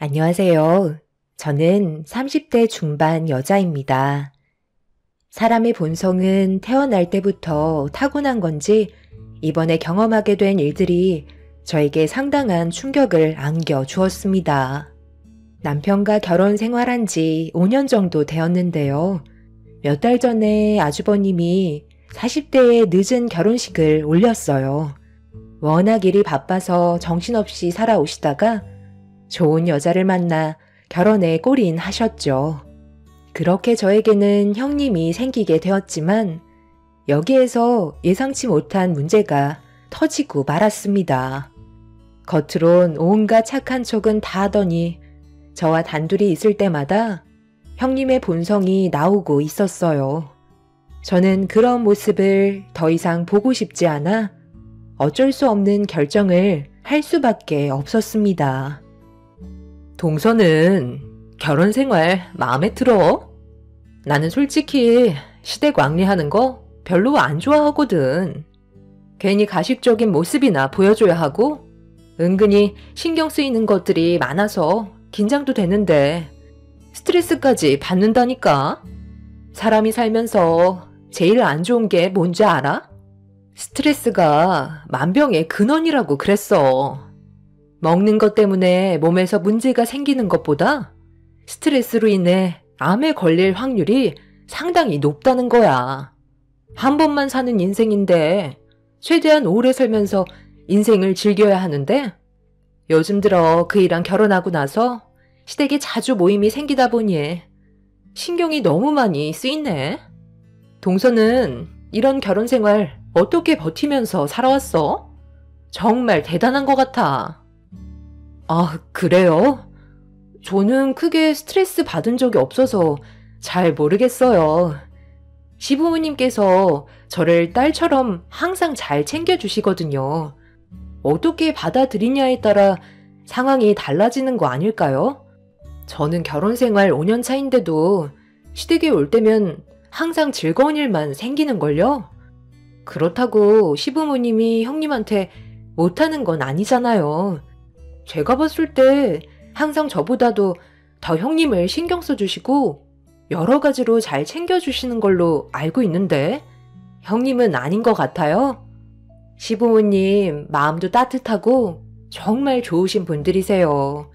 안녕하세요. 저는 30대 중반 여자입니다. 사람의 본성은 태어날 때부터 타고난 건지 이번에 경험하게 된 일들이 저에게 상당한 충격을 안겨 주었습니다. 남편과 결혼 생활한 지 5년 정도 되었는데요. 몇 달 전에 아주버님이 40대의 늦은 결혼식을 올렸어요. 워낙 일이 바빠서 정신없이 살아오시다가 좋은 여자를 만나 결혼에 골인하셨죠. 그렇게 저에게는 형님이 생기게 되었지만 여기에서 예상치 못한 문제가 터지고 말았습니다. 겉으론 온갖 착한 척은 다 하더니 저와 단둘이 있을 때마다 형님의 본성이 나오고 있었어요. 저는 그런 모습을 더 이상 보고 싶지 않아 어쩔 수 없는 결정을 할 수밖에 없었습니다. 동서는 결혼 생활 마음에 들어? 나는 솔직히 시댁 왕래하는 거 별로 안 좋아하거든. 괜히 가식적인 모습이나 보여줘야 하고 은근히 신경 쓰이는 것들이 많아서 긴장도 되는데 스트레스까지 받는다니까. 사람이 살면서 제일 안 좋은 게 뭔지 알아? 스트레스가 만병의 근원이라고 그랬어. 먹는 것 때문에 몸에서 문제가 생기는 것보다 스트레스로 인해 암에 걸릴 확률이 상당히 높다는 거야. 한 번만 사는 인생인데 최대한 오래 살면서 인생을 즐겨야 하는데 요즘 들어 그이랑 결혼하고 나서 시댁에 자주 모임이 생기다 보니 신경이 너무 많이 쓰이네. 동서는 이런 결혼 생활 어떻게 버티면서 살아왔어? 정말 대단한 것 같아. 아, 그래요? 저는 크게 스트레스 받은 적이 없어서 잘 모르겠어요. 시부모님께서 저를 딸처럼 항상 잘 챙겨주시거든요. 어떻게 받아들이냐에 따라 상황이 달라지는 거 아닐까요? 저는 결혼 생활 5년 차인데도 시댁에 올 때면 항상 즐거운 일만 생기는걸요? 그렇다고 시부모님이 형님한테 못하는 건 아니잖아요. 제가 봤을 때 항상 저보다도 더 형님을 신경 써주시고 여러 가지로 잘 챙겨주시는 걸로 알고 있는데 형님은 아닌 것 같아요. 시부모님 마음도 따뜻하고 정말 좋으신 분들이세요.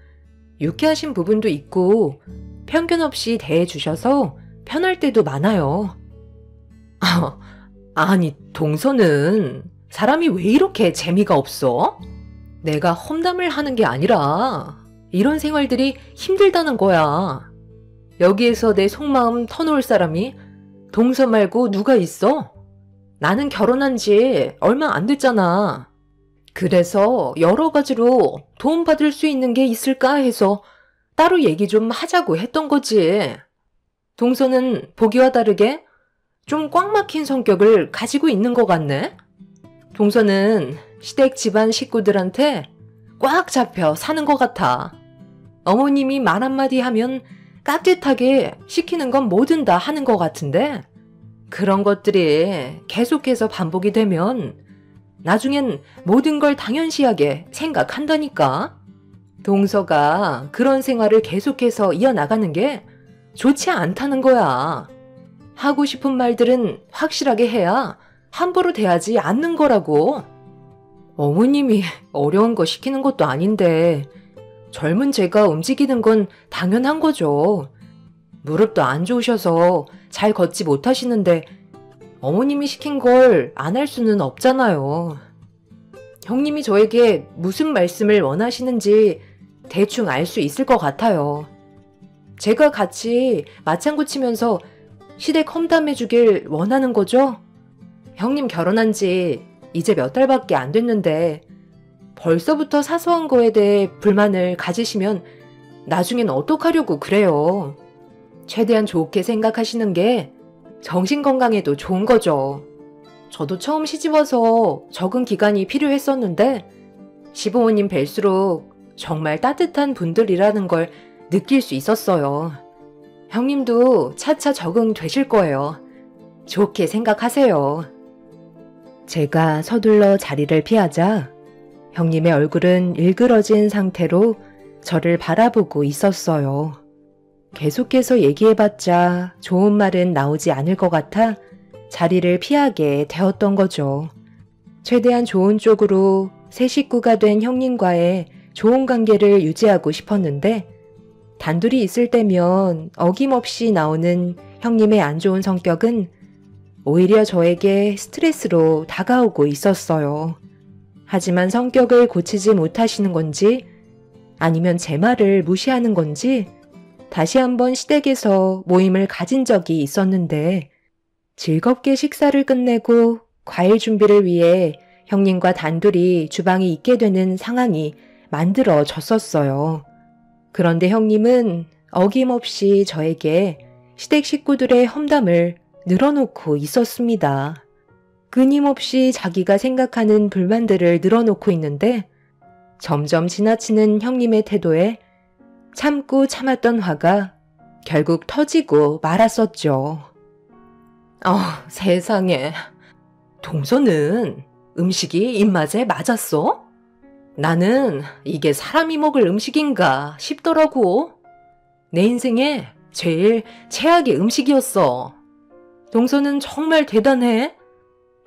유쾌하신 부분도 있고 편견 없이 대해주셔서 편할 때도 많아요. 아니, 동서는 사람이 왜 이렇게 재미가 없어? 내가 험담을 하는 게 아니라 이런 생활들이 힘들다는 거야. 여기에서 내 속마음 터놓을 사람이 동서 말고 누가 있어? 나는 결혼한 지 얼마 안 됐잖아. 그래서 여러 가지로 도움받을 수 있는 게 있을까 해서 따로 얘기 좀 하자고 했던 거지. 동서는 보기와 다르게 좀 꽉 막힌 성격을 가지고 있는 것 같네. 동서는 시댁 집안 식구들한테 꽉 잡혀 사는 것 같아. 어머님이 말 한마디 하면 깍듯하게 시키는 건 뭐든 다 하는 것 같은데 그런 것들이 계속해서 반복이 되면 나중엔 모든 걸 당연시하게 생각한다니까. 동서가 그런 생활을 계속해서 이어나가는 게 좋지 않다는 거야. 하고 싶은 말들은 확실하게 해야 함부로 대하지 않는 거라고. 어머님이 어려운 거 시키는 것도 아닌데 젊은 제가 움직이는 건 당연한 거죠. 무릎도 안 좋으셔서 잘 걷지 못하시는데 어머님이 시킨 걸 안 할 수는 없잖아요. 형님이 저에게 무슨 말씀을 원하시는지 대충 알 수 있을 것 같아요. 제가 같이 맞장구 치면서 시댁 험담해 주길 원하는 거죠? 형님 결혼한 지 이제 몇 달밖에 안 됐는데 벌써부터 사소한 거에 대해 불만을 가지시면 나중엔 어떡하려고 그래요. 최대한 좋게 생각하시는 게 정신건강에도 좋은 거죠. 저도 처음 시집와서 적응 기간이 필요했었는데 시부모님 뵐수록 정말 따뜻한 분들이라는 걸 느낄 수 있었어요. 형님도 차차 적응되실 거예요. 좋게 생각하세요. 제가 서둘러 자리를 피하자 형님의 얼굴은 일그러진 상태로 저를 바라보고 있었어요. 계속해서 얘기해봤자 좋은 말은 나오지 않을 것 같아 자리를 피하게 되었던 거죠. 최대한 좋은 쪽으로 새 식구가 된 형님과의 좋은 관계를 유지하고 싶었는데 단둘이 있을 때면 어김없이 나오는 형님의 안 좋은 성격은 오히려 저에게 스트레스로 다가오고 있었어요. 하지만 성격을 고치지 못하시는 건지 아니면 제 말을 무시하는 건지 다시 한번 시댁에서 모임을 가진 적이 있었는데 즐겁게 식사를 끝내고 과일 준비를 위해 형님과 단둘이 주방에 있게 되는 상황이 만들어졌었어요. 그런데 형님은 어김없이 저에게 시댁 식구들의 험담을 늘어놓고 있었습니다. 끊임없이 자기가 생각하는 불만들을 늘어놓고 있는데 점점 지나치는 형님의 태도에 참고 참았던 화가 결국 터지고 말았었죠. 세상에. 동서는 음식이 입맛에 맞았어? 나는 이게 사람이 먹을 음식인가 싶더라고. 내 인생에 제일 최악의 음식이었어. 동서는 정말 대단해.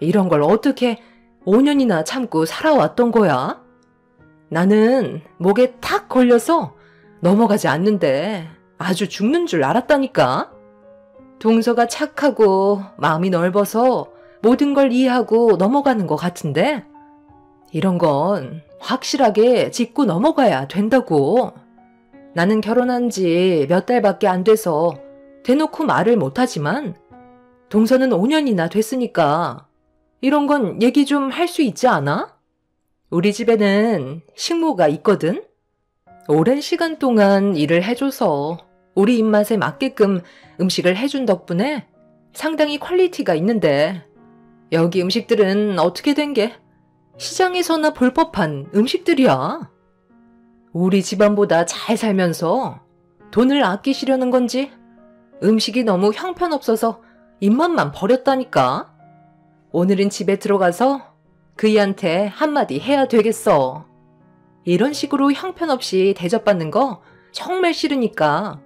이런 걸 어떻게 5년이나 참고 살아왔던 거야? 나는 목에 탁 걸려서 넘어가지 않는데 아주 죽는 줄 알았다니까. 동서가 착하고 마음이 넓어서 모든 걸 이해하고 넘어가는 것 같은데 이런 건 확실하게 짚고 넘어가야 된다고. 나는 결혼한 지 몇 달밖에 안 돼서 대놓고 말을 못하지만 동서는 5년이나 됐으니까 이런 건 얘기 좀 할 수 있지 않아? 우리 집에는 식모가 있거든? 오랜 시간 동안 일을 해줘서 우리 입맛에 맞게끔 음식을 해준 덕분에 상당히 퀄리티가 있는데 여기 음식들은 어떻게 된 게 시장에서나 볼 법한 음식들이야. 우리 집안보다 잘 살면서 돈을 아끼시려는 건지 음식이 너무 형편없어서 입맛만 버렸다니까. 오늘은 집에 들어가서 그이한테 한마디 해야 되겠어. 이런 식으로 형편없이 대접받는 거 정말 싫으니까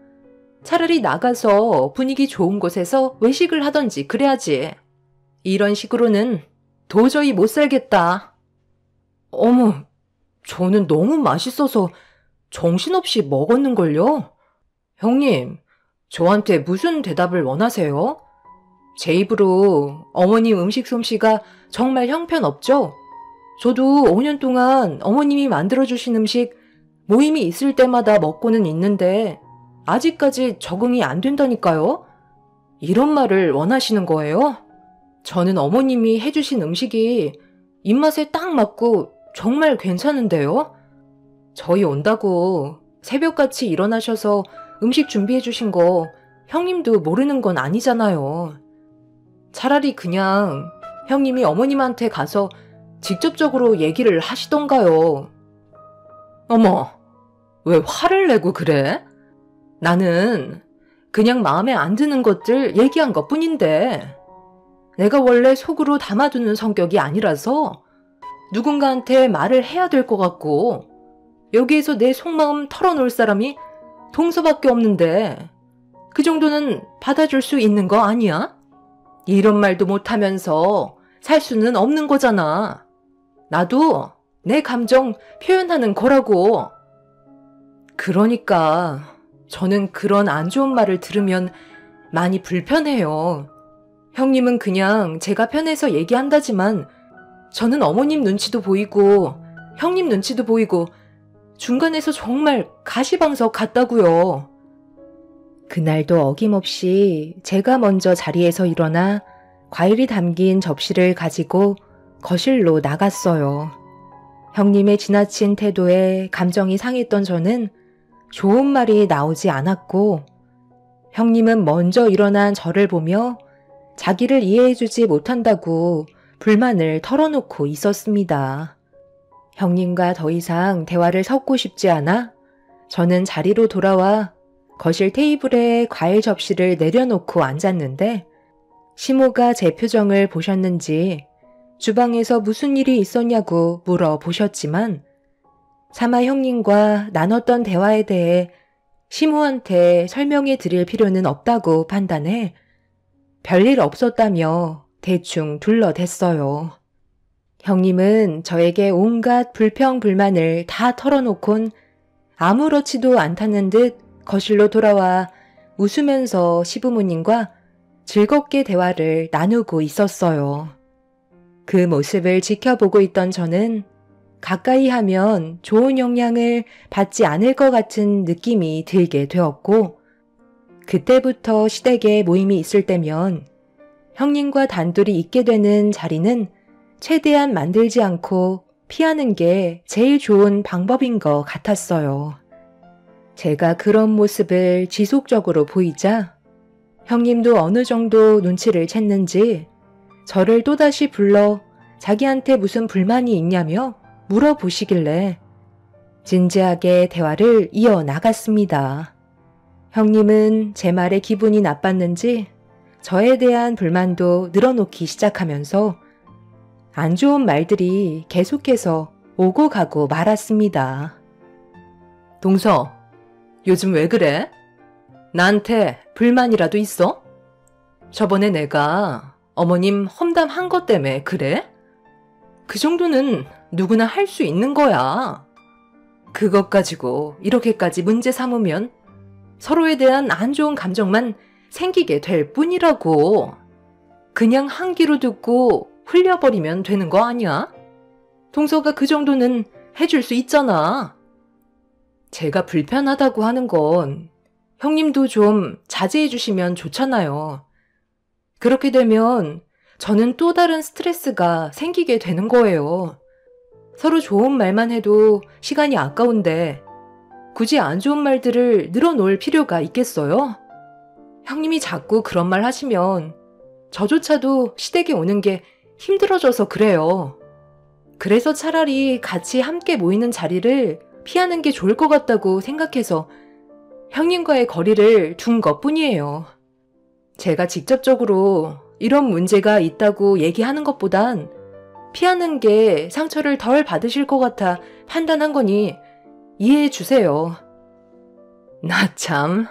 차라리 나가서 분위기 좋은 곳에서 외식을 하던지 그래야지. 이런 식으로는 도저히 못 살겠다. 어머, 저는 너무 맛있어서 정신없이 먹었는걸요? 형님, 저한테 무슨 대답을 원하세요? 제 입으로 어머님 음식 솜씨가 정말 형편없죠? 저도 5년 동안 어머님이 만들어주신 음식 모임이 있을 때마다 먹고는 있는데 아직까지 적응이 안 된다니까요? 이런 말을 원하시는 거예요? 저는 어머님이 해주신 음식이 입맛에 딱 맞고 정말 괜찮은데요? 저희 온다고 새벽같이 일어나셔서 음식 준비해 주신 거 형님도 모르는 건 아니잖아요. 차라리 그냥 형님이 어머님한테 가서 직접적으로 얘기를 하시던가요. 어머, 왜 화를 내고 그래? 나는 그냥 마음에 안 드는 것들 얘기한 것뿐인데 내가 원래 속으로 담아두는 성격이 아니라서 누군가한테 말을 해야 될 것 같고 여기에서 내 속마음 털어놓을 사람이 동서밖에 없는데 그 정도는 받아줄 수 있는 거 아니야? 이런 말도 못하면서 살 수는 없는 거잖아. 나도 내 감정 표현하는 거라고. 그러니까 저는 그런 안 좋은 말을 들으면 많이 불편해요. 형님은 그냥 제가 편해서 얘기한다지만 저는 어머님 눈치도 보이고 형님 눈치도 보이고 중간에서 정말 가시방석 같다고요. 그날도 어김없이 제가 먼저 자리에서 일어나 과일이 담긴 접시를 가지고 거실로 나갔어요. 형님의 지나친 태도에 감정이 상했던 저는 좋은 말이 나오지 않았고 형님은 먼저 일어난 저를 보며 자기를 이해해주지 못한다고 불만을 털어놓고 있었습니다. 형님과 더 이상 대화를 섞고 싶지 않아 저는 자리로 돌아와 거실 테이블에 과일 접시를 내려놓고 앉았는데 시모가 제 표정을 보셨는지 주방에서 무슨 일이 있었냐고 물어보셨지만 사마 형님과 나눴던 대화에 대해 시모한테 설명해 드릴 필요는 없다고 판단해 별일 없었다며 대충 둘러댔어요. 형님은 저에게 온갖 불평불만을 다 털어놓곤 아무렇지도 않다는 듯 거실로 돌아와 웃으면서 시부모님과 즐겁게 대화를 나누고 있었어요. 그 모습을 지켜보고 있던 저는 가까이 하면 좋은 영향을 받지 않을 것 같은 느낌이 들게 되었고, 그때부터 시댁에 모임이 있을 때면 형님과 단둘이 있게 되는 자리는 최대한 만들지 않고 피하는 게 제일 좋은 방법인 것 같았어요. 제가 그런 모습을 지속적으로 보이자 형님도 어느 정도 눈치를 챘는지 저를 또다시 불러 자기한테 무슨 불만이 있냐며 물어보시길래 진지하게 대화를 이어나갔습니다. 형님은 제 말에 기분이 나빴는지 저에 대한 불만도 늘어놓기 시작하면서 안 좋은 말들이 계속해서 오고 가고 말았습니다. 동서, 요즘 왜 그래? 나한테 불만이라도 있어? 저번에 내가 어머님 험담한 것 때문에 그래? 그 정도는 누구나 할 수 있는 거야. 그것 가지고 이렇게까지 문제 삼으면 서로에 대한 안 좋은 감정만 생기게 될 뿐이라고. 그냥 한 귀로 듣고 흘려버리면 되는 거 아니야? 동서가 그 정도는 해줄 수 있잖아. 제가 불편하다고 하는 건 형님도 좀 자제해 주시면 좋잖아요. 그렇게 되면 저는 또 다른 스트레스가 생기게 되는 거예요. 서로 좋은 말만 해도 시간이 아까운데 굳이 안 좋은 말들을 늘어놓을 필요가 있겠어요? 형님이 자꾸 그런 말 하시면 저조차도 시댁에 오는 게 힘들어져서 그래요. 그래서 차라리 같이 함께 모이는 자리를 피하는 게 좋을 것 같다고 생각해서 형님과의 거리를 둔 것뿐이에요. 제가 직접적으로 이런 문제가 있다고 얘기하는 것보단 피하는 게 상처를 덜 받으실 것 같아 판단한 거니 이해해 주세요. 나 참,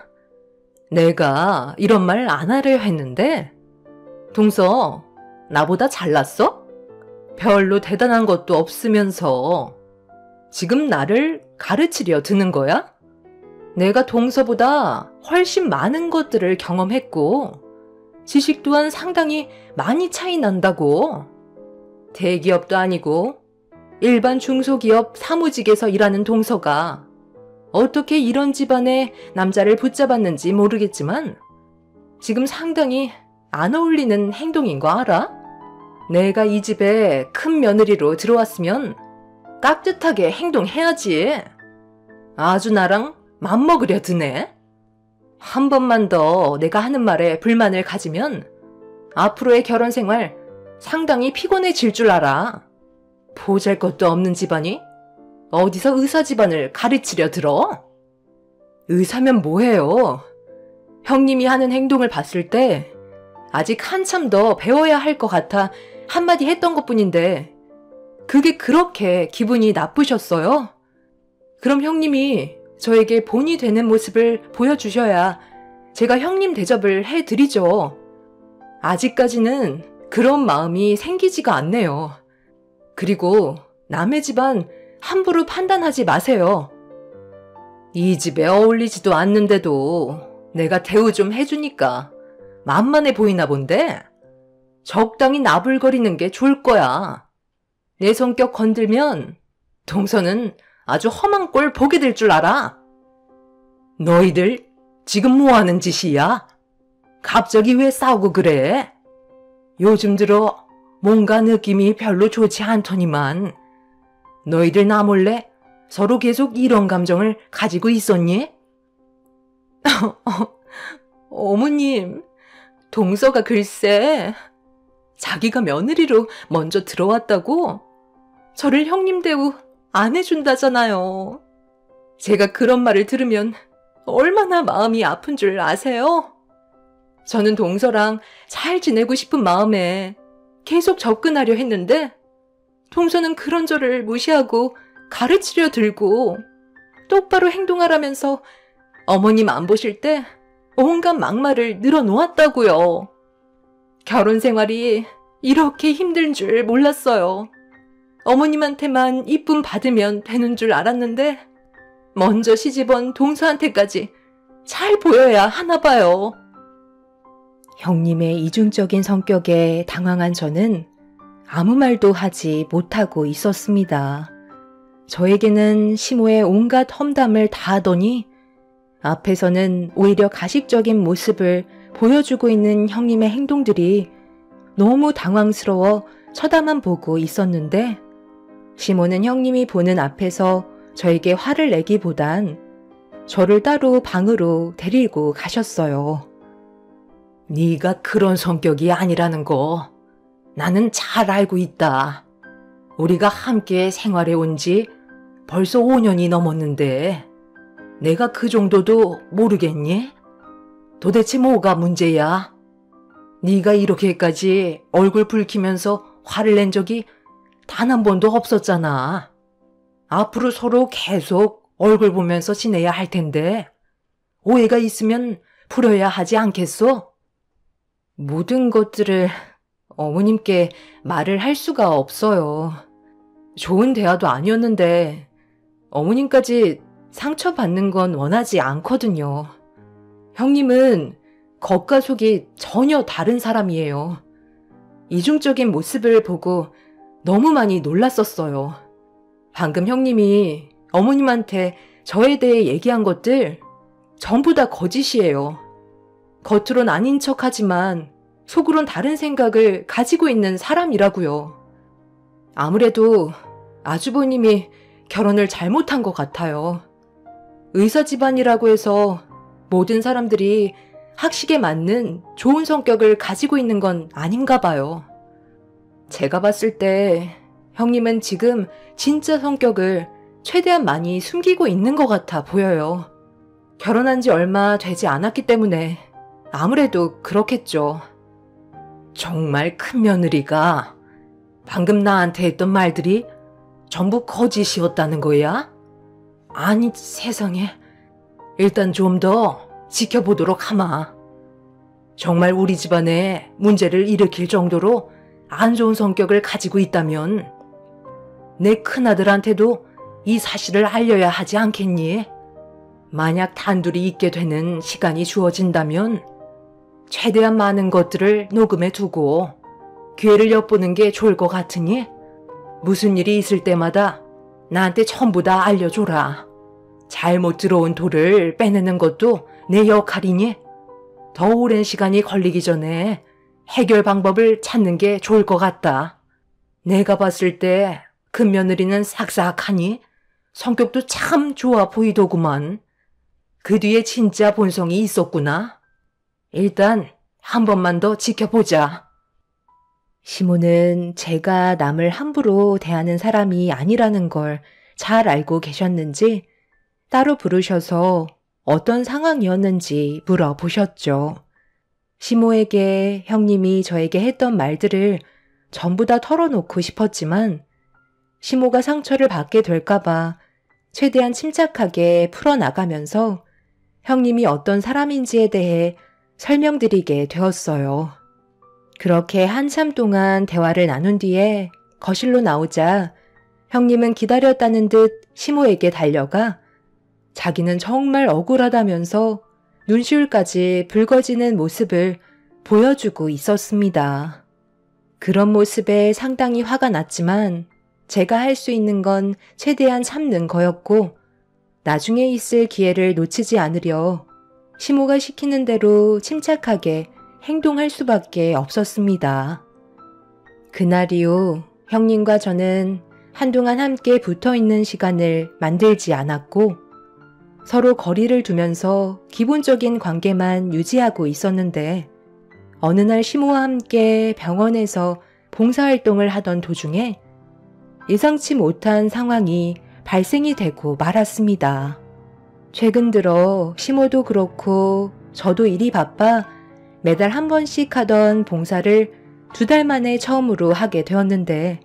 내가 이런 말 안 하려 했는데 동서, 나보다 잘났어? 별로 대단한 것도 없으면서 지금 나를 가르치려 드는 거야? 내가 동서보다 훨씬 많은 것들을 경험했고 지식 또한 상당히 많이 차이 난다고. 대기업도 아니고 일반 중소기업 사무직에서 일하는 동서가 어떻게 이런 집안의 남자를 붙잡았는지 모르겠지만 지금 상당히 안 어울리는 행동인 거 알아? 내가 이 집에 큰 며느리로 들어왔으면 깍듯하게 행동해야지. 아주 나랑 맘먹으려 드네. 한 번만 더 내가 하는 말에 불만을 가지면 앞으로의 결혼 생활 상당히 피곤해질 줄 알아. 보잘것도 없는 집안이 어디서 의사 집안을 가르치려 들어? 의사면 뭐해요? 형님이 하는 행동을 봤을 때 아직 한참 더 배워야 할 것 같아 한마디 했던 것뿐인데 그게 그렇게 기분이 나쁘셨어요? 그럼 형님이 저에게 본이 되는 모습을 보여주셔야 제가 형님 대접을 해드리죠. 아직까지는 그런 마음이 생기지가 않네요. 그리고 남의 집안 함부로 판단하지 마세요. 이 집에 어울리지도 않는데도 내가 대우 좀 해주니까 만만해 보이나 본데 적당히 나불거리는 게 좋을 거야. 내 성격 건들면 동서는 아주 험한 꼴 보게 될 줄 알아. 너희들 지금 뭐 하는 짓이야? 갑자기 왜 싸우고 그래? 요즘 들어 뭔가 느낌이 별로 좋지 않더니만 너희들 나 몰래 서로 계속 이런 감정을 가지고 있었니? 어머님, 동서가 글쎄 자기가 며느리로 먼저 들어왔다고 저를 형님 대우 안 해준다잖아요. 제가 그런 말을 들으면 얼마나 마음이 아픈 줄 아세요? 저는 동서랑 잘 지내고 싶은 마음에 계속 접근하려 했는데 동서는 그런 저를 무시하고 가르치려 들고 똑바로 행동하라면서 어머님 안 보실 때 온갖 막말을 늘어놓았다고요. 결혼 생활이 이렇게 힘든 줄 몰랐어요. 어머님한테만 이쁨 받으면 되는 줄 알았는데 먼저 시집온 동서한테까지 잘 보여야 하나 봐요. 형님의 이중적인 성격에 당황한 저는 아무 말도 하지 못하고 있었습니다. 저에게는 시모의 온갖 험담을 다 하더니 앞에서는 오히려 가식적인 모습을 보여주고 있는 형님의 행동들이 너무 당황스러워 쳐다만 보고 있었는데 시모는 형님이 보는 앞에서 저에게 화를 내기보단 저를 따로 방으로 데리고 가셨어요. 네가 그런 성격이 아니라는 거 나는 잘 알고 있다. 우리가 함께 생활해 온 지 벌써 5년이 넘었는데 내가 그 정도도 모르겠니? 도대체 뭐가 문제야? 네가 이렇게까지 얼굴 붉히면서 화를 낸 적이 단 한 번도 없었잖아. 앞으로 서로 계속 얼굴 보면서 지내야 할 텐데 오해가 있으면 풀어야 하지 않겠소? 모든 것들을 어머님께 말을 할 수가 없어요. 좋은 대화도 아니었는데 어머님까지 상처받는 건 원하지 않거든요. 형님은 겉과 속이 전혀 다른 사람이에요. 이중적인 모습을 보고 너무 많이 놀랐었어요. 방금 형님이 어머님한테 저에 대해 얘기한 것들 전부 다 거짓이에요. 겉으론 아닌 척하지만 속으론 다른 생각을 가지고 있는 사람이라고요. 아무래도 아주버님이 결혼을 잘못한 것 같아요. 의사 집안이라고 해서 모든 사람들이 학식에 맞는 좋은 성격을 가지고 있는 건 아닌가 봐요. 제가 봤을 때 형님은 지금 진짜 성격을 최대한 많이 숨기고 있는 것 같아 보여요. 결혼한 지 얼마 되지 않았기 때문에 아무래도 그렇겠죠. 정말 큰 며느리가 방금 나한테 했던 말들이 전부 거짓이었다는 거야? 아니 세상에. 일단 좀 더 지켜보도록 하마. 정말 우리 집안에 문제를 일으킬 정도로 안 좋은 성격을 가지고 있다면 내 큰아들한테도 이 사실을 알려야 하지 않겠니? 만약 단둘이 있게 되는 시간이 주어진다면 최대한 많은 것들을 녹음해 두고 기회를 엿보는 게 좋을 것 같으니 무슨 일이 있을 때마다 나한테 전부 다 알려줘라. 잘못 들어온 돌을 빼내는 것도 내 역할이니 더 오랜 시간이 걸리기 전에 해결 방법을 찾는 게 좋을 것 같다. 내가 봤을 때 큰며느리는 삭삭하니 성격도 참 좋아 보이더구만. 그 뒤에 진짜 본성이 있었구나. 일단 한 번만 더 지켜보자. 시모는 제가 남을 함부로 대하는 사람이 아니라는 걸 잘 알고 계셨는지 따로 부르셔서 어떤 상황이었는지 물어보셨죠. 시모에게 형님이 저에게 했던 말들을 전부 다 털어놓고 싶었지만 시모가 상처를 받게 될까봐 최대한 침착하게 풀어나가면서 형님이 어떤 사람인지에 대해 설명드리게 되었어요. 그렇게 한참 동안 대화를 나눈 뒤에 거실로 나오자 형님은 기다렸다는 듯 시모에게 달려가 자기는 정말 억울하다면서 눈시울까지 붉어지는 모습을 보여주고 있었습니다. 그런 모습에 상당히 화가 났지만 제가 할 수 있는 건 최대한 참는 거였고 나중에 있을 기회를 놓치지 않으려 시모가 시키는 대로 침착하게 행동할 수밖에 없었습니다. 그날 이후 형님과 저는 한동안 함께 붙어있는 시간을 만들지 않았고 서로 거리를 두면서 기본적인 관계만 유지하고 있었는데 어느 날 시모와 함께 병원에서 봉사활동을 하던 도중에 예상치 못한 상황이 발생이 되고 말았습니다. 최근 들어 시모도 그렇고 저도 일이 바빠 매달 한 번씩 하던 봉사를 2달 만에 처음으로 하게 되었는데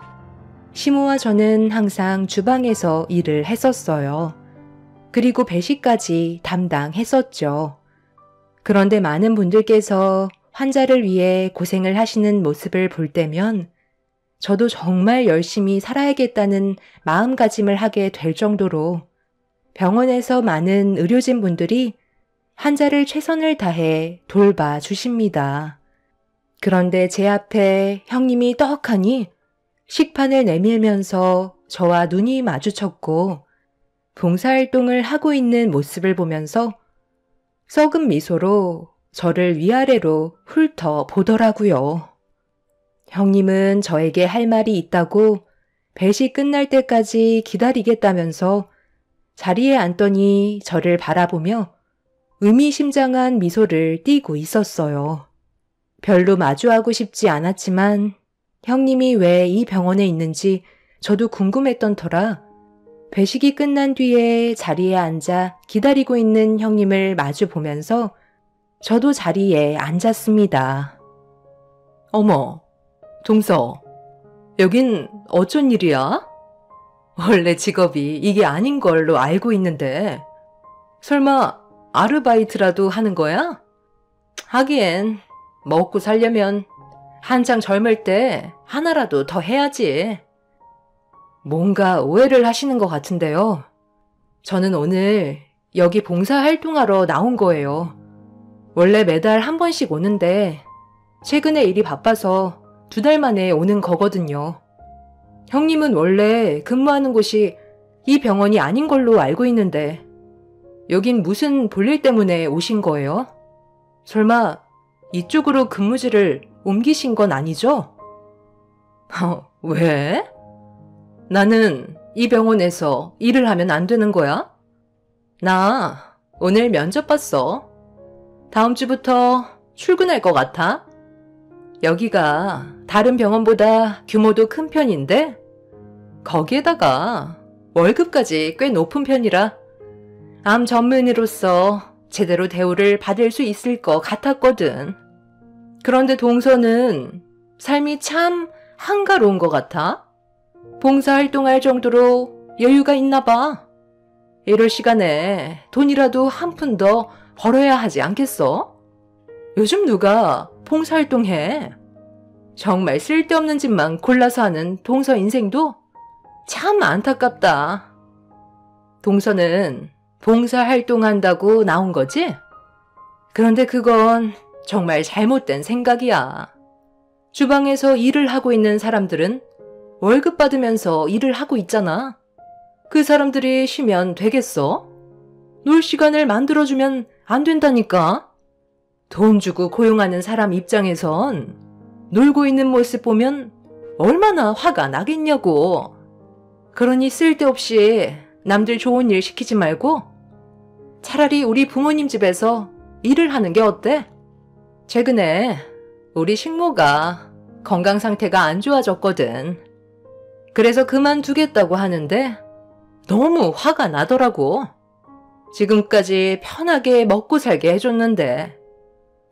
시모와 저는 항상 주방에서 일을 했었어요. 그리고 배식까지 담당했었죠. 그런데 많은 분들께서 환자를 위해 고생을 하시는 모습을 볼 때면 저도 정말 열심히 살아야겠다는 마음가짐을 하게 될 정도로 병원에서 많은 의료진 분들이 환자를 최선을 다해 돌봐주십니다. 그런데 제 앞에 형님이 떡하니 식판을 내밀면서 저와 눈이 마주쳤고 봉사활동을 하고 있는 모습을 보면서 썩은 미소로 저를 위아래로 훑어보더라고요. 형님은 저에게 할 말이 있다고 배식 끝날 때까지 기다리겠다면서 자리에 앉더니 저를 바라보며 의미심장한 미소를 띠고 있었어요. 별로 마주하고 싶지 않았지만 형님이 왜 이 병원에 있는지 저도 궁금했던 터라 배식이 끝난 뒤에 자리에 앉아 기다리고 있는 형님을 마주 보면서 저도 자리에 앉았습니다. 어머, 동서, 여긴 어쩐 일이야? 원래 직업이 이게 아닌 걸로 알고 있는데 설마 아르바이트라도 하는 거야? 하기엔 먹고 살려면 한창 젊을 때 하나라도 더 해야지. 뭔가 오해를 하시는 것 같은데요. 저는 오늘 여기 봉사활동하러 나온 거예요. 원래 매달 한 번씩 오는데 최근에 일이 바빠서 2달 만에 오는 거거든요. 형님은 원래 근무하는 곳이 이 병원이 아닌 걸로 알고 있는데 여긴 무슨 볼일 때문에 오신 거예요? 설마 이쪽으로 근무지를 옮기신 건 아니죠? 왜? 나는 이 병원에서 일을 하면 안 되는 거야? 나 오늘 면접 봤어. 다음 주부터 출근할 것 같아. 여기가 다른 병원보다 규모도 큰 편인데 거기에다가 월급까지 꽤 높은 편이라 암 전문의로서 제대로 대우를 받을 수 있을 것 같았거든. 그런데 동서는 삶이 참 한가로운 것 같아. 봉사활동할 정도로 여유가 있나 봐. 이럴 시간에 돈이라도 한 푼 더 벌어야 하지 않겠어? 요즘 누가 봉사활동해? 정말 쓸데없는 짓만 골라서 하는 동서 인생도 참 안타깝다. 동서는 봉사활동한다고 나온 거지? 그런데 그건 정말 잘못된 생각이야. 주방에서 일을 하고 있는 사람들은 월급 받으면서 일을 하고 있잖아. 그 사람들이 쉬면 되겠어? 놀 시간을 만들어주면 안 된다니까. 돈 주고 고용하는 사람 입장에선 놀고 있는 모습 보면 얼마나 화가 나겠냐고. 그러니 쓸데없이 남들 좋은 일 시키지 말고 차라리 우리 부모님 집에서 일을 하는 게 어때? 최근에 우리 식모가 건강 상태가 안 좋아졌거든. 그래서 그만두겠다고 하는데 너무 화가 나더라고. 지금까지 편하게 먹고 살게 해줬는데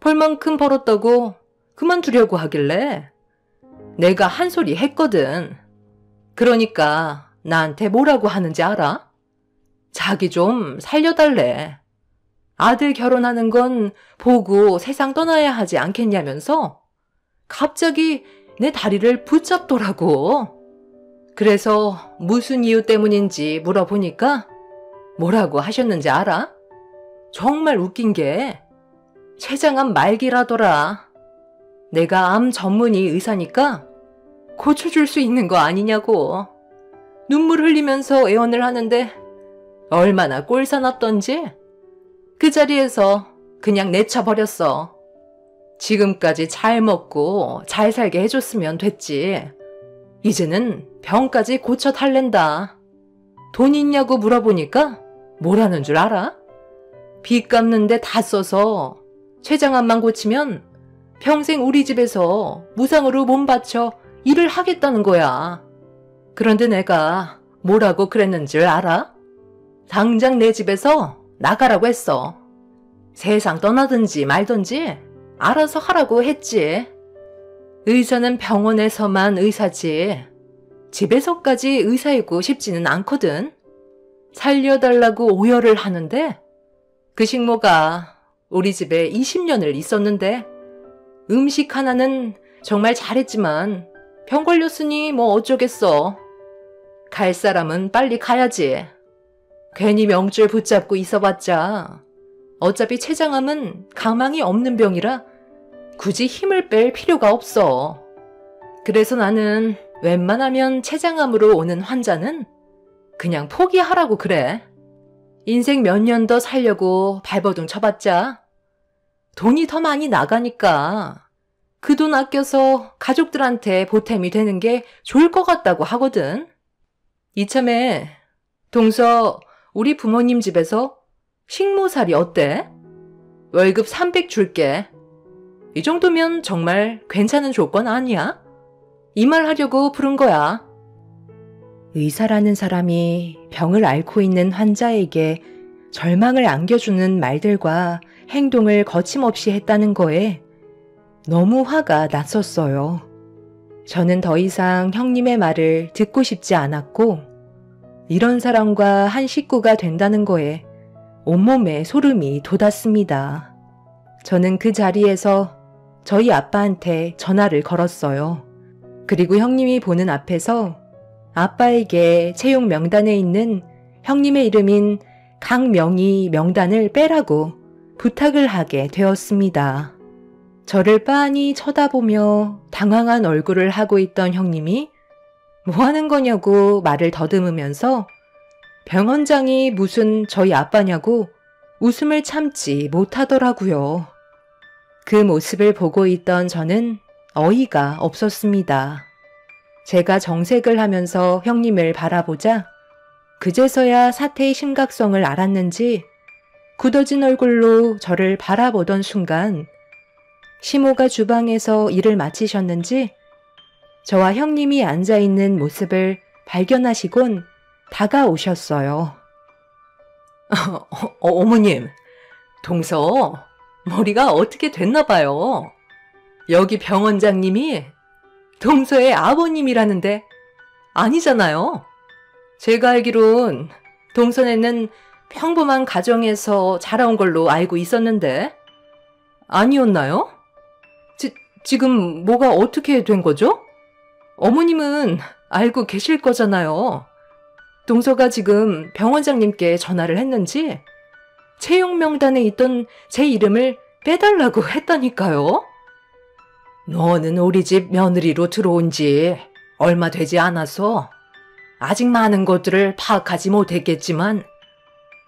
벌만큼 벌었다고 그만두려고 하길래 내가 한 소리 했거든. 그러니까 나한테 뭐라고 하는지 알아? 자기 좀 살려달래. 아들 결혼하는 건 보고 세상 떠나야 하지 않겠냐면서 갑자기 내 다리를 붙잡더라고. 그래서 무슨 이유 때문인지 물어보니까 뭐라고 하셨는지 알아? 정말 웃긴 게 췌장암 말기라더라. 내가 암 전문의 의사니까 고쳐줄 수 있는 거 아니냐고. 눈물 흘리면서 애원을 하는데 얼마나 꼴사납던지 그 자리에서 그냥 내쳐버렸어. 지금까지 잘 먹고 잘 살게 해줬으면 됐지. 이제는 병까지 고쳐 달랜다. 돈 있냐고 물어보니까 뭐라는 줄 알아? 빚 갚는데 다 써서 췌장암만 고치면 평생 우리 집에서 무상으로 몸 바쳐 일을 하겠다는 거야. 그런데 내가 뭐라고 그랬는 줄 알아? 당장 내 집에서 나가라고 했어. 세상 떠나든지 말든지 알아서 하라고 했지. 의사는 병원에서만 의사지. 집에서까지 의사이고 싶지는 않거든. 살려달라고 오열을 하는데 그 식모가 우리 집에 20년을 있었는데 음식 하나는 정말 잘했지만 병 걸렸으니 뭐 어쩌겠어. 갈 사람은 빨리 가야지. 괜히 명줄 붙잡고 있어봤자 어차피 췌장암은 가망이 없는 병이라 굳이 힘을 뺄 필요가 없어. 그래서 나는 웬만하면 췌장암으로 오는 환자는 그냥 포기하라고 그래. 인생 몇 년 더 살려고 발버둥 쳐봤자 돈이 더 많이 나가니까 그 돈 아껴서 가족들한테 보탬이 되는 게 좋을 것 같다고 하거든. 이참에 동서 우리 부모님 집에서 식모살이 어때? 월급 300 줄게. 이 정도면 정말 괜찮은 조건 아니야? 이 말 하려고 부른 거야. 의사라는 사람이 병을 앓고 있는 환자에게 절망을 안겨주는 말들과 행동을 거침없이 했다는 거에 너무 화가 났었어요. 저는 더 이상 형님의 말을 듣고 싶지 않았고 이런 사람과 한 식구가 된다는 거에 온몸에 소름이 돋았습니다. 저는 그 자리에서 저희 아빠한테 전화를 걸었어요. 그리고 형님이 보는 앞에서 아빠에게 채용 명단에 있는 형님의 이름인 강명희 명단을 빼라고 부탁을 하게 되었습니다. 저를 빤히 쳐다보며 당황한 얼굴을 하고 있던 형님이 뭐 하는 거냐고 말을 더듬으면서 병원장이 무슨 저희 아빠냐고 웃음을 참지 못하더라고요. 그 모습을 보고 있던 저는 어이가 없었습니다. 제가 정색을 하면서 형님을 바라보자 그제서야 사태의 심각성을 알았는지 굳어진 얼굴로 저를 바라보던 순간 시모가 주방에서 일을 마치셨는지 저와 형님이 앉아있는 모습을 발견하시곤 다가오셨어요. 어머님, 동서 머리가 어떻게 됐나 봐요. 여기 병원장님이 동서의 아버님이라는데 아니잖아요. 제가 알기론 동서네는 평범한 가정에서 자라온 걸로 알고 있었는데 아니었나요? 지금 뭐가 어떻게 된 거죠? 어머님은 알고 계실 거잖아요. 동서가 지금 병원장님께 전화를 했는지 채용 명단에 있던 제 이름을 빼달라고 했다니까요. 너는 우리 집 며느리로 들어온 지 얼마 되지 않아서 아직 많은 것들을 파악하지 못했겠지만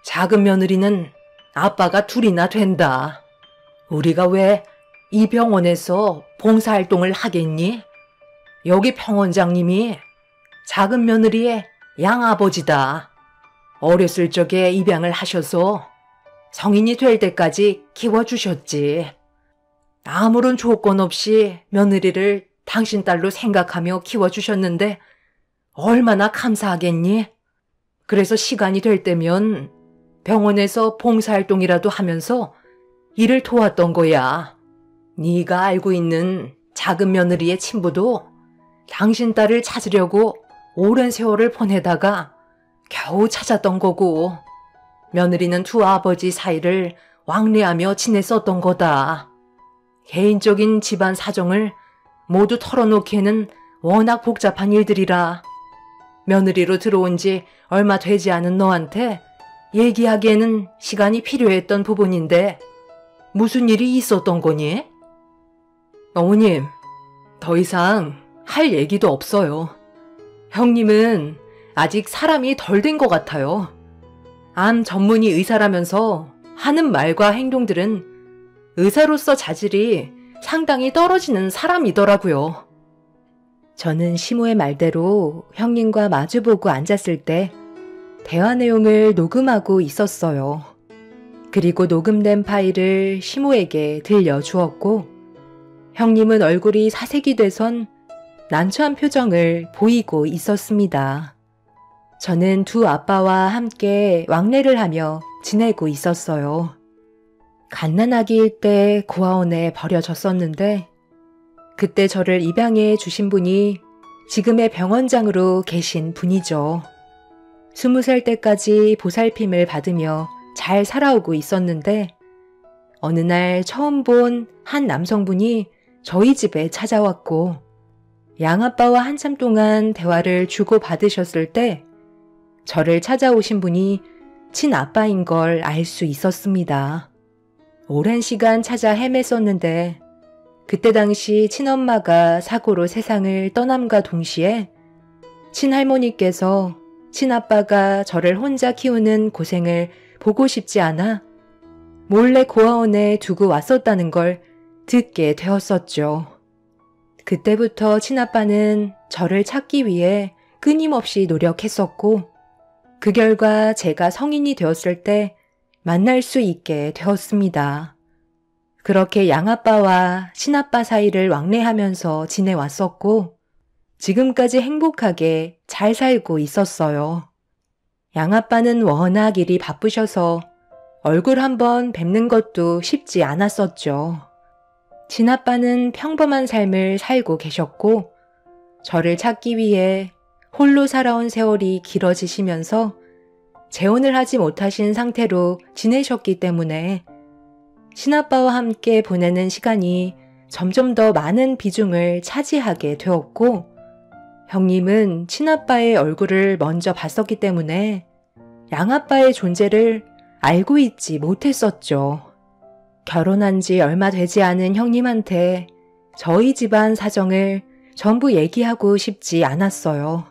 작은 며느리는 아빠가 둘이나 된다. 우리가 왜 이 병원에서 봉사활동을 하겠니? 여기 병원장님이 작은 며느리의 양아버지다. 어렸을 적에 입양을 하셔서 성인이 될 때까지 키워주셨지. 아무런 조건 없이 며느리를 당신 딸로 생각하며 키워주셨는데 얼마나 감사하겠니? 그래서 시간이 될 때면 병원에서 봉사활동이라도 하면서 일을 도왔던 거야. 네가 알고 있는 작은 며느리의 친부도 당신 딸을 찾으려고 오랜 세월을 보내다가 겨우 찾았던 거고 며느리는 두 아버지 사이를 왕래하며 지냈었던 거다. 개인적인 집안 사정을 모두 털어놓기에는 워낙 복잡한 일들이라 며느리로 들어온 지 얼마 되지 않은 너한테 얘기하기에는 시간이 필요했던 부분인데 무슨 일이 있었던 거니? 어머님, 더 이상 할 얘기도 없어요. 형님은 아직 사람이 덜 된 것 같아요. 암 전문의 의사라면서 하는 말과 행동들은 의사로서 자질이 상당히 떨어지는 사람이더라고요. 저는 시모의 말대로 형님과 마주보고 앉았을 때 대화 내용을 녹음하고 있었어요. 그리고 녹음된 파일을 시모에게 들려주었고 형님은 얼굴이 사색이 돼선 난처한 표정을 보이고 있었습니다. 저는 두 아빠와 함께 왕래를 하며 지내고 있었어요. 갓난아기일 때 고아원에 버려졌었는데 그때 저를 입양해 주신 분이 지금의 병원장으로 계신 분이죠. 20살 때까지 보살핌을 받으며 잘 살아오고 있었는데 어느 날 처음 본 한 남성분이 저희 집에 찾아왔고 양아빠와 한참 동안 대화를 주고받으셨을 때 저를 찾아오신 분이 친아빠인 걸 알 수 있었습니다. 오랜 시간 찾아 헤맸었는데 그때 당시 친엄마가 사고로 세상을 떠남과 동시에 친할머니께서 친아빠가 저를 혼자 키우는 고생을 보고 싶지 않아 몰래 고아원에 두고 왔었다는 걸 듣게 되었었죠. 그때부터 친아빠는 저를 찾기 위해 끊임없이 노력했었고 그 결과 제가 성인이 되었을 때 만날 수 있게 되었습니다. 그렇게 양아빠와 친아빠 사이를 왕래하면서 지내왔었고 지금까지 행복하게 잘 살고 있었어요. 양아빠는 워낙 일이 바쁘셔서 얼굴 한번 뵙는 것도 쉽지 않았었죠. 친아빠는 평범한 삶을 살고 계셨고 저를 찾기 위해 홀로 살아온 세월이 길어지시면서 재혼을 하지 못하신 상태로 지내셨기 때문에 친아빠와 함께 보내는 시간이 점점 더 많은 비중을 차지하게 되었고 형님은 친아빠의 얼굴을 먼저 봤었기 때문에 양아빠의 존재를 알고 있지 못했었죠. 결혼한 지 얼마 되지 않은 형님한테 저희 집안 사정을 전부 얘기하고 싶지 않았어요.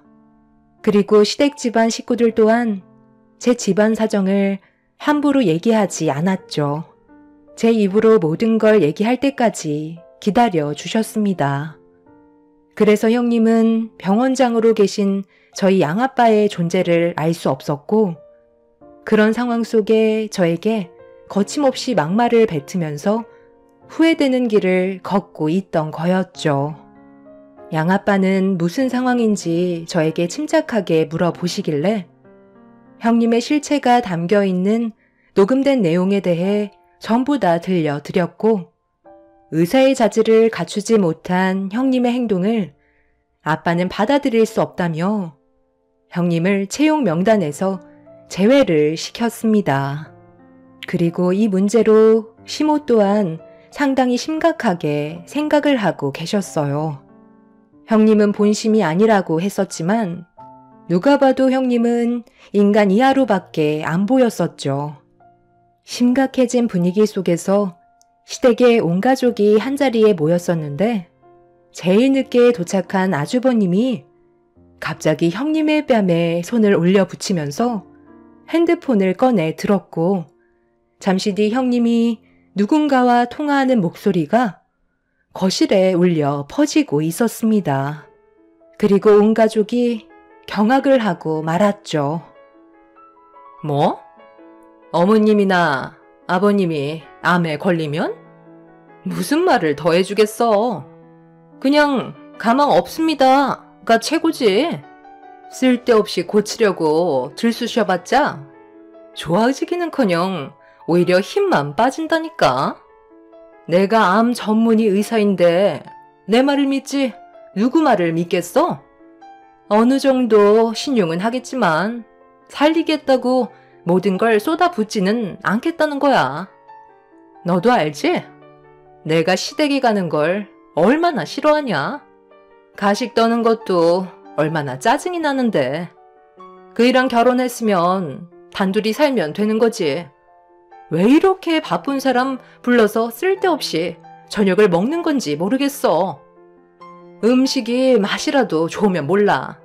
그리고 시댁 집안 식구들 또한 제 집안 사정을 함부로 얘기하지 않았죠. 제 입으로 모든 걸 얘기할 때까지 기다려 주셨습니다. 그래서 형님은 병원장으로 계신 저희 양아빠의 존재를 알 수 없었고 그런 상황 속에 저에게 거침없이 막말을 뱉으면서 후회되는 길을 걷고 있던 거였죠. 양아빠는 무슨 상황인지 저에게 침착하게 물어보시길래 형님의 실체가 담겨있는 녹음된 내용에 대해 전부 다 들려드렸고 의사의 자질을 갖추지 못한 형님의 행동을 아빠는 받아들일 수 없다며 형님을 채용 명단에서 제외를 시켰습니다. 그리고 이 문제로 시모 또한 상당히 심각하게 생각을 하고 계셨어요. 형님은 본심이 아니라고 했었지만 누가 봐도 형님은 인간 이하로밖에 안 보였었죠. 심각해진 분위기 속에서 시댁의 온 가족이 한자리에 모였었는데 제일 늦게 도착한 아주버님이 갑자기 형님의 뺨에 손을 올려 붙이면서 핸드폰을 꺼내 들었고 잠시 뒤 형님이 누군가와 통화하는 목소리가 거실에 울려 퍼지고 있었습니다. 그리고 온 가족이 경악을 하고 말았죠. 뭐? 어머님이나 아버님이 암에 걸리면? 무슨 말을 더 해주겠어. 그냥 가망 없습니다가 최고지. 쓸데없이 고치려고 들쑤셔봤자 좋아지기는커녕 오히려 힘만 빠진다니까. 내가 암 전문의 의사인데 내 말을 믿지 누구 말을 믿겠어? 어느 정도 신용은 하겠지만 살리겠다고 모든 걸 쏟아붓지는 않겠다는 거야. 너도 알지? 내가 시댁에 가는 걸 얼마나 싫어하냐? 가식 떠는 것도 얼마나 짜증이 나는데. 그이랑 결혼했으면 단둘이 살면 되는 거지. 왜 이렇게 바쁜 사람 불러서 쓸데없이 저녁을 먹는 건지 모르겠어. 음식이 맛이라도 좋으면 몰라.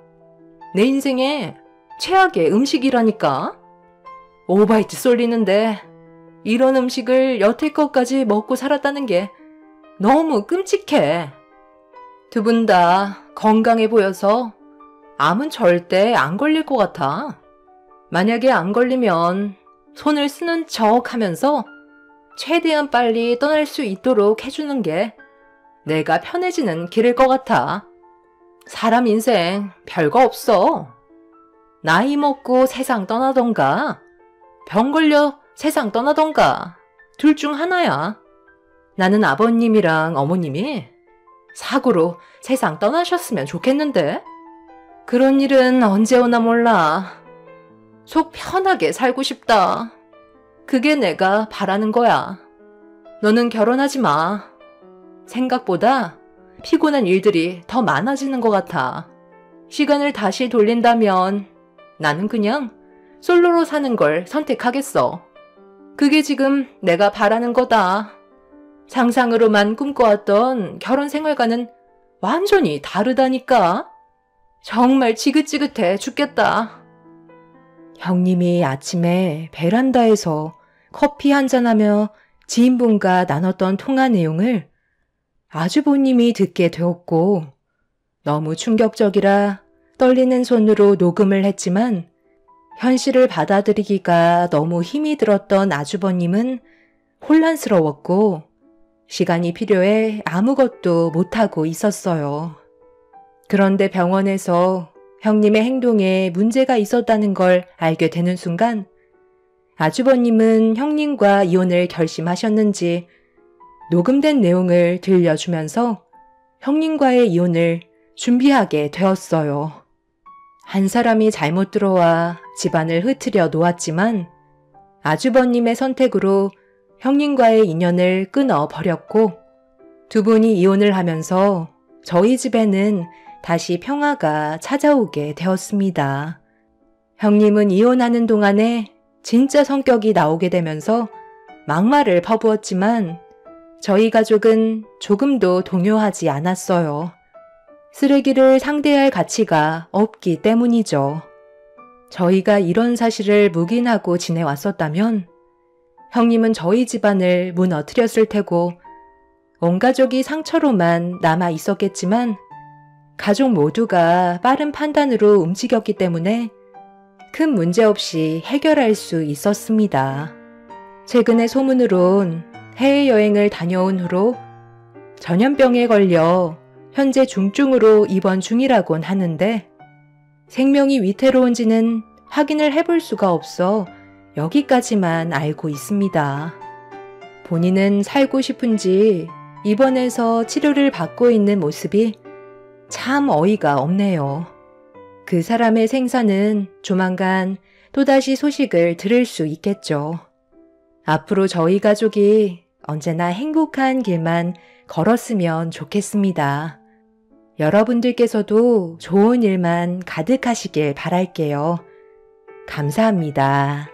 내 인생에 최악의 음식이라니까. 오바이트 쏠리는데 이런 음식을 여태껏까지 먹고 살았다는 게 너무 끔찍해. 두 분 다 건강해 보여서 암은 절대 안 걸릴 것 같아. 만약에 안 걸리면 손을 쓰는 척 하면서 최대한 빨리 떠날 수 있도록 해주는 게 내가 편해지는 길일 것 같아. 사람 인생 별거 없어. 나이 먹고 세상 떠나던가 병 걸려 세상 떠나던가 둘 중 하나야. 나는 아버님이랑 어머님이 사고로 세상 떠나셨으면 좋겠는데? 그런 일은 언제 오나 몰라. 속 편하게 살고 싶다. 그게 내가 바라는 거야. 너는 결혼하지 마. 생각보다 피곤한 일들이 더 많아지는 것 같아. 시간을 다시 돌린다면 나는 그냥 솔로로 사는 걸 선택하겠어. 그게 지금 내가 바라는 거다. 상상으로만 꿈꿔왔던 결혼 생활과는 완전히 다르다니까. 정말 지긋지긋해 죽겠다. 형님이 아침에 베란다에서 커피 한잔하며 지인분과 나눴던 통화 내용을 아주버님이 듣게 되었고 너무 충격적이라 떨리는 손으로 녹음을 했지만 현실을 받아들이기가 너무 힘이 들었던 아주버님은 혼란스러웠고 시간이 필요해 아무것도 못하고 있었어요. 그런데 병원에서 형님의 행동에 문제가 있었다는 걸 알게 되는 순간 아주버님은 형님과 이혼을 결심하셨는지 녹음된 내용을 들려주면서 형님과의 이혼을 준비하게 되었어요. 한 사람이 잘못 들어와 집안을 흐트려 놓았지만 아주버님의 선택으로 형님과의 인연을 끊어버렸고 두 분이 이혼을 하면서 저희 집에는 다시 평화가 찾아오게 되었습니다. 형님은 이혼하는 동안에 진짜 성격이 나오게 되면서 막말을 퍼부었지만 저희 가족은 조금도 동요하지 않았어요. 쓰레기를 상대할 가치가 없기 때문이죠. 저희가 이런 사실을 묵인하고 지내왔었다면 형님은 저희 집안을 무너뜨렸을 테고 온 가족이 상처로만 남아 있었겠지만 가족 모두가 빠른 판단으로 움직였기 때문에 큰 문제 없이 해결할 수 있었습니다. 최근에 소문으론 해외여행을 다녀온 후로 전염병에 걸려 현재 중증으로 입원 중이라곤 하는데 생명이 위태로운지는 확인을 해볼 수가 없어 여기까지만 알고 있습니다. 본인은 살고 싶은지 입원해서 치료를 받고 있는 모습이 참 어이가 없네요. 그 사람의 생사는 조만간 또다시 소식을 들을 수 있겠죠. 앞으로 저희 가족이 언제나 행복한 길만 걸었으면 좋겠습니다. 여러분들께서도 좋은 일만 가득하시길 바랄게요. 감사합니다.